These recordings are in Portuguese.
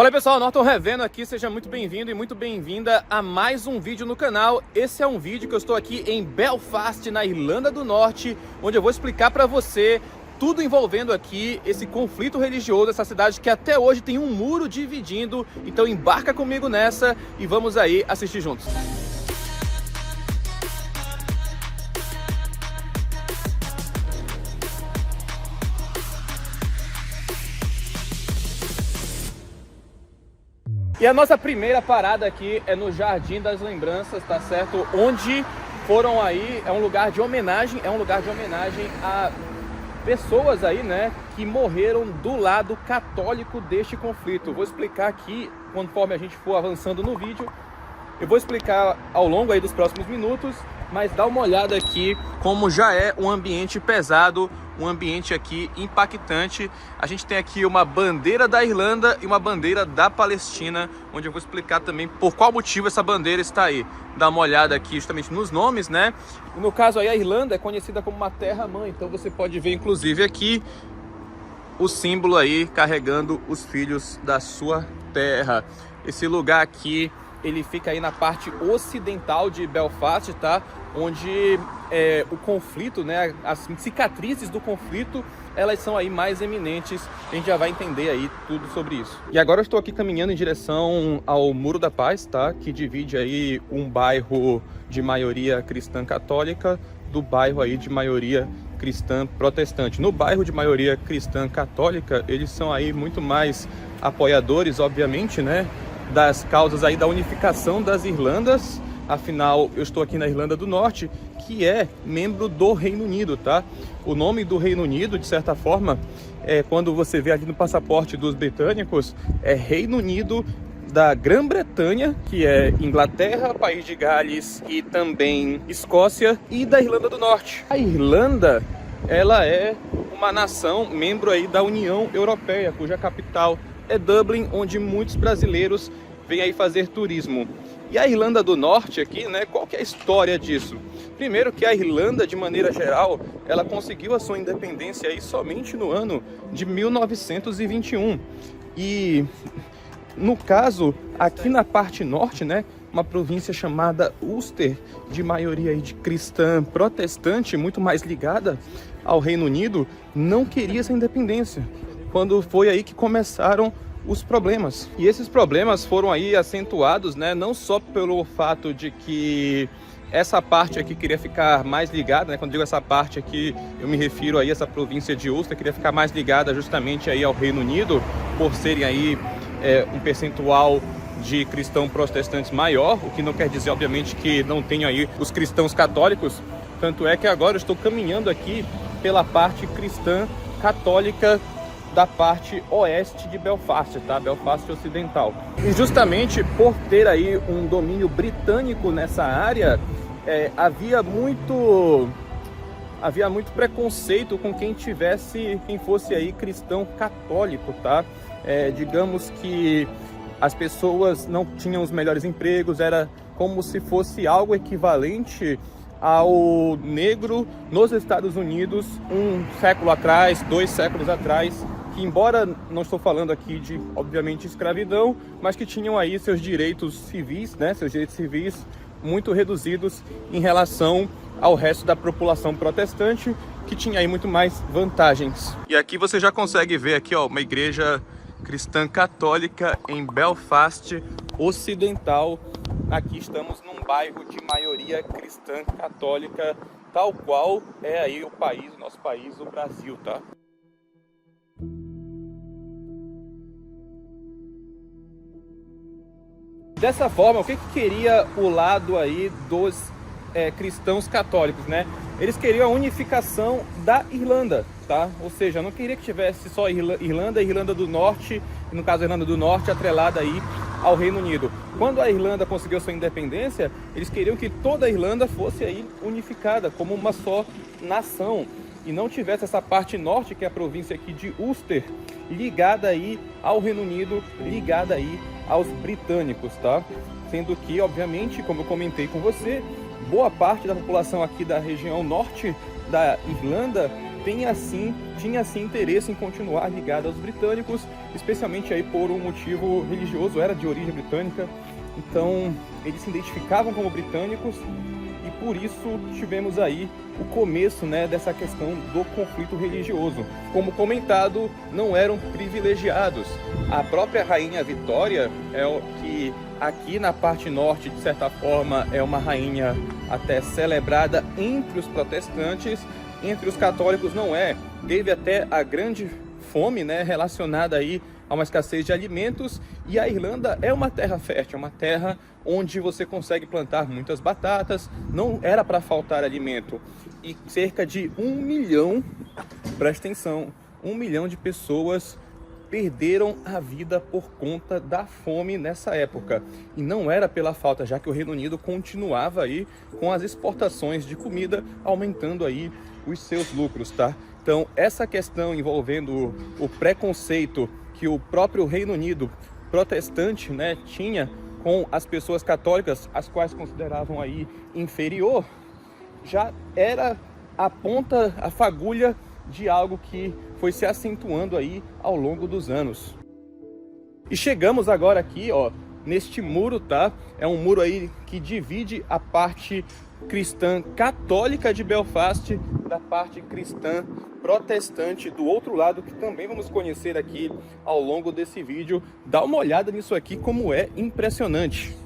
Fala pessoal, Norton Revendo aqui, seja muito bem-vindo e muito bem-vinda a mais um vídeo no canal. Esse é um vídeo que eu estou aqui em Belfast, na Irlanda do Norte, onde eu vou explicar para você tudo envolvendo aqui esse conflito religioso, essa cidade que até hoje tem um muro dividindo. Então embarca comigo nessa e vamos aí assistir juntos. E a nossa primeira parada aqui é no Jardim das Lembranças, tá certo? Onde foram aí, é um lugar de homenagem a pessoas aí, né, que morreram do lado católico deste conflito. Vou explicar aqui, conforme a gente for avançando no vídeo, eu vou explicar ao longo aí dos próximos minutos, mas dá uma olhada aqui como já é um ambiente pesado, um ambiente aqui impactante. A gente tem aqui uma bandeira da Irlanda e uma bandeira da Palestina, onde eu vou explicar também por qual motivo essa bandeira está aí. Dá uma olhada aqui justamente nos nomes, né? No caso aí a Irlanda é conhecida como uma terra-mãe, então você pode ver inclusive aqui o símbolo aí carregando os filhos da sua terra. Esse lugar aqui, ele fica aí na parte ocidental de Belfast, tá? Onde o conflito, né, as cicatrizes do conflito, elas são aí mais eminentes. A gente já vai entender aí tudo sobre isso. E agora eu estou aqui caminhando em direção ao Muro da Paz, tá? Que divide aí um bairro de maioria cristã católica do bairro aí de maioria cristã protestante. No bairro de maioria cristã católica, eles são aí muito mais apoiadores, obviamente, né, das causas aí da unificação das Irlandas. Afinal, eu estou aqui na Irlanda do Norte, que é membro do Reino Unido, tá? O nome do Reino Unido, de certa forma, quando você vê ali no passaporte dos britânicos, é Reino Unido da Grã-Bretanha, que é Inglaterra, País de Gales e também Escócia, e da Irlanda do Norte. A Irlanda, ela é uma nação membro aí da União Europeia, cuja capital é Dublin, onde muitos brasileiros vêm aí fazer turismo. E a Irlanda do Norte aqui, né, qual que é a história disso? Primeiro que a Irlanda, de maneira geral, ela conseguiu a sua independência aí somente no ano de 1921. E, no caso, aqui na parte norte, né, uma província chamada Ulster, de maioria aí de cristã protestante, muito mais ligada ao Reino Unido, não queria essa independência. Quando foi aí que começaram os problemas. E esses problemas foram aí acentuados, né, não só pelo fato de que essa parte aqui queria ficar mais ligada, né, quando digo essa parte aqui, eu me refiro aí a essa província de Ulster, queria ficar mais ligada justamente aí ao Reino Unido, por serem aí um percentual de cristãos protestantes maior, o que não quer dizer, obviamente, que não tenha aí os cristãos católicos. Tanto é que agora eu estou caminhando aqui pela parte cristã católica da parte oeste de Belfast, tá? Belfast Ocidental. E justamente por ter aí um domínio britânico nessa área, havia muito preconceito com quem fosse aí cristão católico, tá? Digamos que as pessoas não tinham os melhores empregos, era como se fosse algo equivalente ao negro nos Estados Unidos um século atrás, 2 séculos atrás, que embora não estou falando aqui de, obviamente, escravidão, mas que tinham aí seus direitos civis, né, seus direitos civis muito reduzidos em relação ao resto da população protestante, que tinha aí muito mais vantagens. E aqui você já consegue ver aqui, ó, uma igreja cristã católica em Belfast Ocidental. Aqui estamos num bairro de maioria cristã católica, tal qual é aí o país, o nosso país, o Brasil, tá? Dessa forma, o que queria o lado aí dos cristãos católicos, né? Eles queriam a unificação da Irlanda, tá? Ou seja, não queria que tivesse só Irlanda e Irlanda do Norte, no caso a Irlanda do Norte atrelada aí ao Reino Unido. Quando a Irlanda conseguiu sua independência, eles queriam que toda a Irlanda fosse aí unificada como uma só nação e não tivesse essa parte norte, que é a província aqui de Ulster, ligada aí ao Reino Unido, ligada aí aos britânicos, tá? Sendo que, obviamente, como eu comentei com você, boa parte da população aqui da região norte da Irlanda tinha sim interesse em continuar ligada aos britânicos, especialmente aí por um motivo religioso, era de origem britânica, então eles se identificavam como britânicos e por isso tivemos aí o começo, né, dessa questão do conflito religioso. Como comentado, não eram privilegiados. A própria Rainha Vitória é o que aqui na parte norte, de certa forma, é uma rainha até celebrada entre os protestantes, entre os católicos não é. Teve até a grande fome, né, relacionada aí a uma escassez de alimentos, e a Irlanda é uma terra fértil, é uma terra onde você consegue plantar muitas batatas, não era para faltar alimento. E cerca de 1 milhão, presta atenção, 1 milhão de pessoas perderam a vida por conta da fome nessa época. E não era pela falta, já que o Reino Unido continuava aí com as exportações de comida, aumentando aí os seus lucros, tá? Então, essa questão envolvendo o preconceito que o próprio Reino Unido protestante, né, tinha com as pessoas católicas, as quais consideravam aí inferior, já era a ponta, a fagulha de algo que foi se acentuando aí ao longo dos anos. E chegamos agora aqui, ó, neste muro, tá? É um muro aí que divide a parte cristã católica de Belfast da parte cristã protestante do outro lado, que também vamos conhecer aqui ao longo desse vídeo. Dá uma olhada nisso aqui, como é impressionante.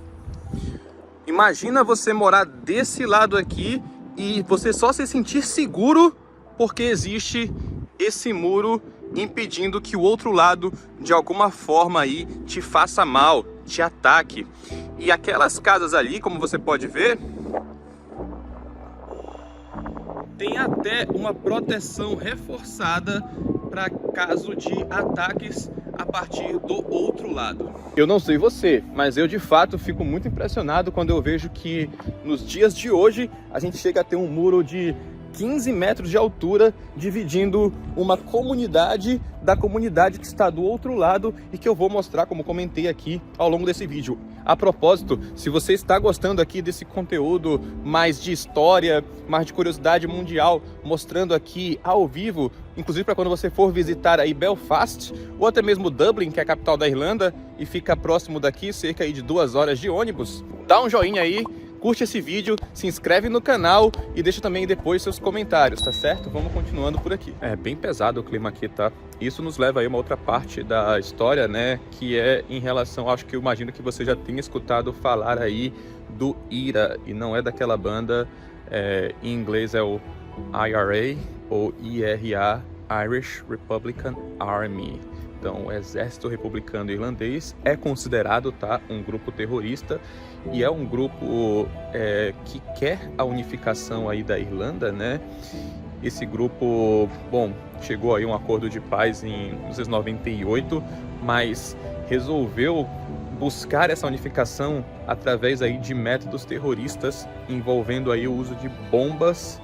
Imagina você morar desse lado aqui e você só se sentir seguro porque existe esse muro impedindo que o outro lado de alguma forma aí te faça mal, te ataque. E aquelas casas ali, como você pode ver, tem até uma proteção reforçada para caso de ataques a partir do outro lado. Eu não sei você, mas eu de fato fico muito impressionado quando eu vejo que nos dias de hoje a gente chega a ter um muro de 15 metros de altura, dividindo uma comunidade da comunidade que está do outro lado e que eu vou mostrar, como comentei aqui ao longo desse vídeo. A propósito, se você está gostando aqui desse conteúdo mais de história, mais de curiosidade mundial, mostrando aqui ao vivo, inclusive para quando você for visitar aí Belfast, ou até mesmo Dublin, que é a capital da Irlanda, e fica próximo daqui, cerca aí de 2 horas de ônibus, dá um joinha aí, curte esse vídeo, se inscreve no canal e deixa também depois seus comentários, tá certo? Vamos continuando por aqui. É bem pesado o clima aqui, tá? Isso nos leva aí a uma outra parte da história, né? Que é em relação, acho que eu imagino que você já tenha escutado falar aí do IRA, e não é daquela banda, em inglês é o IRA ou IRA, Irish Republican Army. Então, o Exército Republicano Irlandês é considerado, tá, um grupo terrorista e é um grupo que quer a unificação aí da Irlanda, né? Esse grupo, bom, chegou aí a um acordo de paz em 1998, mas resolveu buscar essa unificação através aí de métodos terroristas, envolvendo aí o uso de bombas,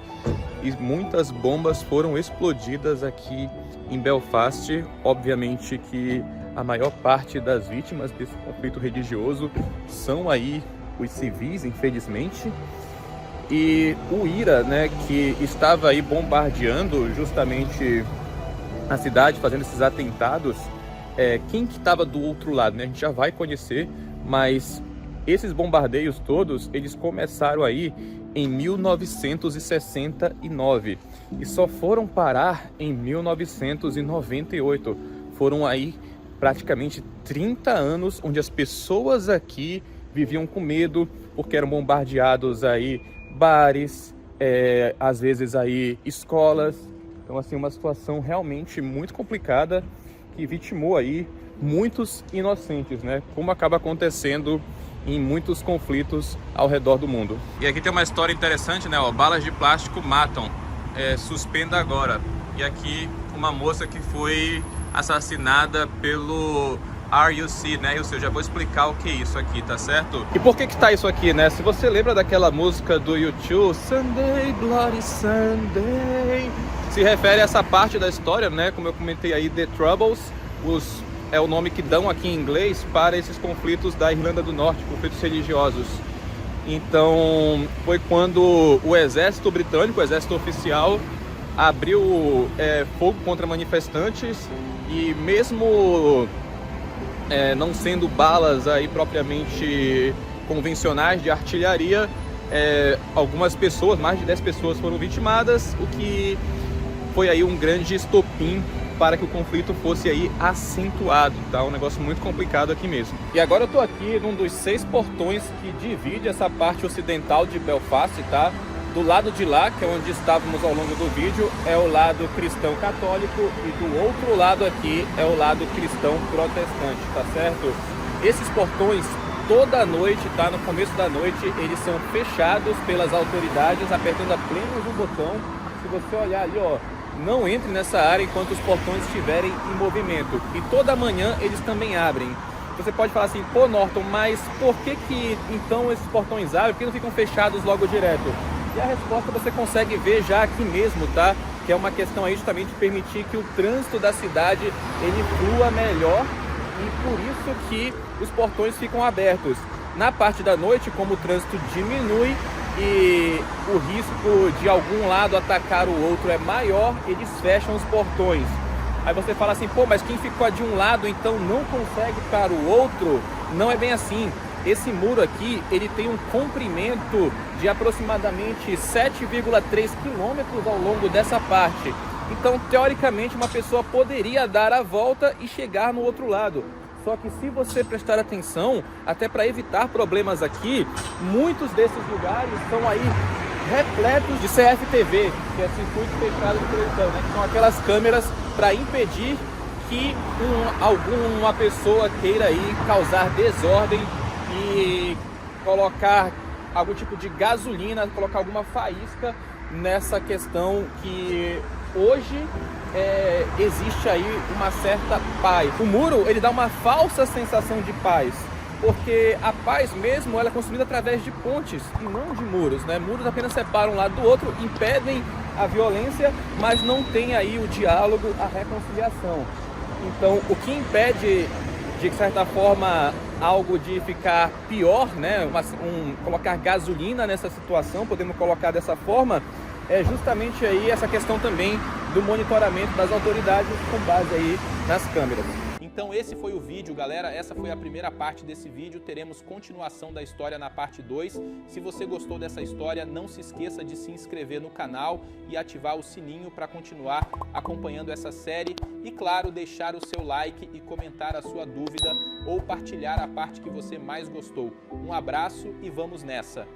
e muitas bombas foram explodidas aqui em Belfast. Obviamente que a maior parte das vítimas desse conflito religioso são aí os civis, infelizmente. E o IRA, né, que estava aí bombardeando justamente a cidade, fazendo esses atentados, quem que estava do outro lado, né? A gente já vai conhecer, mas esses bombardeios todos, eles começaram aí em 1969 e só foram parar em 1998. Foram aí praticamente 30 anos onde as pessoas aqui viviam com medo, porque eram bombardeados aí bares, às vezes aí escolas. Então assim, uma situação realmente muito complicada que vitimou aí muitos inocentes, né? Como acaba acontecendo em muitos conflitos ao redor do mundo. E aqui tem uma história interessante, né? Ó, balas de plástico matam, suspenda agora. E aqui uma moça que foi assassinada pelo RUC, né? Eu já vou explicar o que é isso aqui, tá certo? E por que tá isso aqui, né? Se você lembra daquela música do U2, Sunday, Bloody Sunday, se refere a essa parte da história, né? Como eu comentei aí, The Troubles, é o nome que dão aqui em inglês para esses conflitos da Irlanda do Norte, conflitos religiosos. Então, foi quando o exército britânico, o exército oficial, abriu fogo contra manifestantes e mesmo não sendo balas aí propriamente convencionais de artilharia, algumas pessoas, mais de 10 pessoas foram vitimadas, o que foi aí um grande estopim para que o conflito fosse aí acentuado, tá? Um negócio muito complicado aqui mesmo. E agora eu tô aqui num dos 6 portões que divide essa parte ocidental de Belfast, tá? Do lado de lá, que é onde estávamos ao longo do vídeo, é o lado cristão católico e do outro lado aqui é o lado cristão protestante, tá certo? Esses portões, toda noite, tá? No começo da noite, eles são fechados pelas autoridades, apertando apenas o botão. Se você olhar ali, ó, não entre nessa área enquanto os portões estiverem em movimento. E toda manhã eles também abrem. Você pode falar assim, pô Norton, mas por que então esses portões abrem? Por que não ficam fechados logo direto? E a resposta você consegue ver já aqui mesmo, tá? Que é uma questão aí justamente de permitir que o trânsito da cidade ele flua melhor, e por isso que os portões ficam abertos. Na parte da noite, como o trânsito diminui e o risco de algum lado atacar o outro é maior, eles fecham os portões. Aí você fala assim, pô, mas quem ficou de um lado então não consegue para o outro? Não é bem assim. Esse muro aqui, ele tem um comprimento de aproximadamente 7,3 quilômetros ao longo dessa parte. Então, teoricamente, uma pessoa poderia dar a volta e chegar no outro lado. Só que se você prestar atenção, até para evitar problemas aqui, muitos desses lugares são aí repletos de CFTV, que é circuito fechado de televisão, né? Que são aquelas câmeras para impedir que alguma pessoa queira aí causar desordem e colocar algum tipo de gasolina, colocar alguma faísca nessa questão que hoje existe aí uma certa paz. O muro, ele dá uma falsa sensação de paz, porque a paz mesmo ela é construída através de pontes e não de muros, né? Muros apenas separam um lado do outro, impedem a violência, mas não tem aí o diálogo, a reconciliação. Então, o que impede de certa forma algo de ficar pior, né? Colocar gasolina nessa situação, podemos colocar dessa forma, é justamente aí essa questão também do monitoramento das autoridades com base aí nas câmeras. Então esse foi o vídeo, galera. Essa foi a primeira parte desse vídeo. Teremos continuação da história na parte 2. Se você gostou dessa história, não se esqueça de se inscrever no canal e ativar o sininho para continuar acompanhando essa série. E claro, deixar o seu like e comentar a sua dúvida ou partilhar a parte que você mais gostou. Um abraço e vamos nessa!